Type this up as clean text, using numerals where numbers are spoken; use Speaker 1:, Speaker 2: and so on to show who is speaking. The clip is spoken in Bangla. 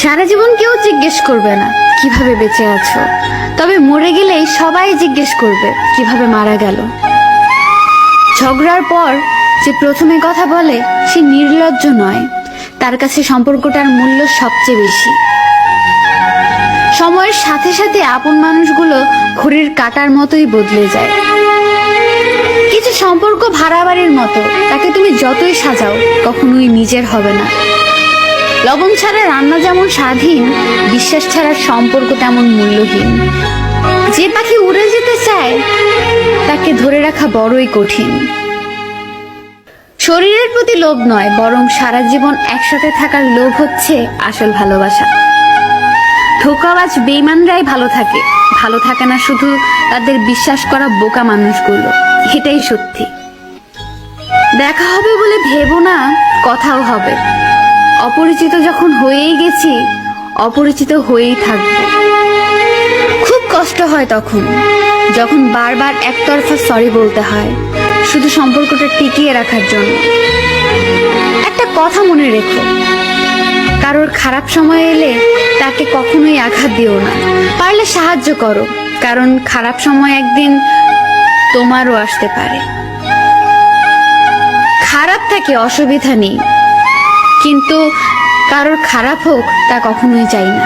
Speaker 1: সারা জীবন কেউ জিজ্ঞেস করবে না কিভাবে বেঁচে আছো, তবে মরে গেলেই সবাই জিজ্ঞেস করবে কিভাবে মারা গেল। ঝগড়ার পর যে প্রথমে কথা বলে সে নির্লজ্জ নয়, তার কাছে সম্পর্কটার মূল্য সবচেয়ে বেশি। সময়ের সাথে সাথে আপন মানুষগুলো ঘড়ির কাঁটার মতোই বদলে যায়। কিছু সম্পর্ক ভাড়া বাড়ির মতো, তাকে তুমি যতই সাজাও কখনোই নিজের হবে না। লবণ ছাড়া রান্না যেমন স্বাধীন, বিশ্বাস ছাড়া সম্পর্ক তেমন মূল্যহীন। যে পাখি উড়ে যেতে চায় তাকে ধরে রাখা বড়ই কঠিন। শরীরের প্রতি লোভ নয়, বরং সারা জীবন একসাথে থাকার লোভ হচ্ছে আসল ভালোবাসা। ধোঁকাবাজ বেঈমানরাই ভালো থাকে না শুধু তাদের বিশ্বাস করা বোকা মানুষগুলো। এটাই সত্যি। দেখা হবে বলে ভেবো না কথাও হবে। অপরিচিত যখন হয়েই গেছি, অপরিচিত হয়েই থাকবো। খুব কষ্ট হয় তখন, যখন বারবার একতরফা সরি বলতে হয় শুধু সম্পর্কটা টিকিয়ে রাখার জন্য। একটা কথা মনে রেখো, কারোর খারাপ সময় এলে তাকে কখনোই আঘাত দিও না। পারলে সাহায্য করো, কারণ খারাপ সময় একদিন তোমারও আসতে পারে। খারাপ থাকে, অসুবিধা নেই, কিন্তু কারোর খারাপ হোক তা কখনোই চাই না।